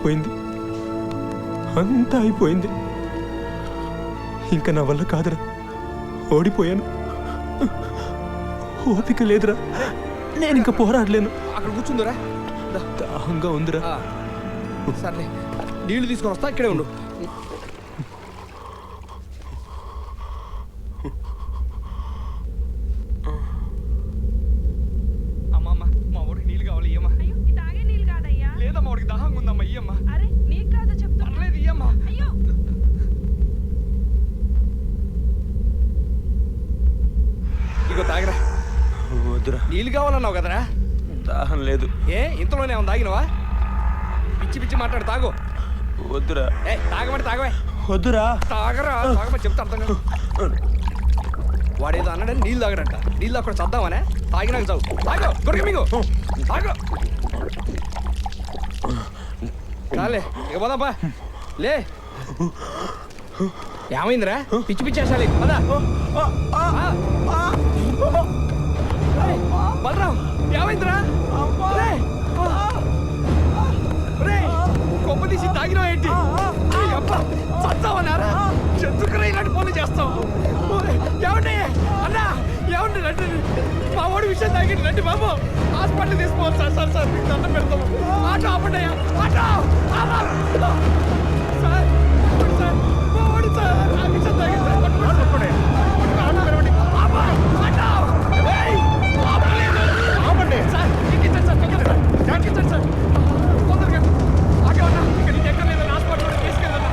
అయిపోయింది, అంతా అయిపోయింది. ఇంకా నా వల్ల కాదురా, ఓడిపోయాను. ఓపిక లేదురా, నేను ఇంకా పోరాడలేను. అక్కడ కూర్చుందిరా, దాహంగా ఉందిరా. సర్లే నీళ్లు తీసుకొని వస్తా, ఇక్కడే ఉండు. అమ్మమ్మ, మా ఊరికి నీళ్ళు కావాలి, ఇయ్యమ్మా. అయ్యో, ఇది తాగే నీళ్ళు కాదయ్యా. లేదమ్మా, ఊరికి దాహంగా ఉందమ్మా, ఇయ్యమ్మా. అరే నీకు కాదు చెప్తా. పర్లేదు, ఇయ్యమ్మా. అయ్యో ఇగో తాగరా. వద్దురా, నీళ్ళు కావాలన్నావు కదరా. దాహం లేదు. ఏ ఇంతలోనే ఏమన్నా తాగినవా? పిచ్చి పిచ్చి మాట్లాడు, తాగు. వద్దురా. ఏ తాగమంటే తాగవే. వద్దురా. తాగరా, తాగమని చెప్తా అర్థం కాదు. వాడేదో అన్నాడని నీళ్ళు తాగడంట. నీళ్ళు అక్కడ చద్దామనే, తాగినాక చావు. తాగు, దొరక మీకు తాగు. చాలే, ఇక పోదాంపా. లే, ఏమైందిరా? పిచ్చి పిచ్చి వేసాలి. పదా బలరాం, ఏమైందిరా? కొమ్మ తీసి తాగినావు ఏంటి? చస్తావన్నారా? చెట్టుకురా ఇలాంటి పనులు చేస్తావు. ఏమండి అన్నా, ఏమండి రండి, మా ఓడి విషయం తాగి రండి బాబు, హాస్పిటల్ తీసుకోవాలి. సార్ సార్ సార్ మీకు దండం పెడతాము. ఆటో ఆపండియా, ఆటో సార్, సార్ మా ఓడి సార్ ఆ విషయం తాగి సార్ ఎక్కించండి సార్, ఎక్కించండి సార్, తొందరగా ఆటో అన్నా, ఇక్కడ నీకు ఎక్కడ లేదని హాస్పిటల్ తీసుకెళ్ళన్నా.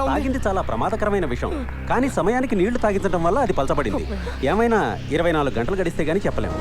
తాగింది చాలా ప్రమాదకరమైన విషయం, కానీ సమయానికి నీళ్లు తాగించడం వల్ల అది పలచబడింది. ఏమైనా 24 గంటలు గడిస్తే గానీ చెప్పలేము.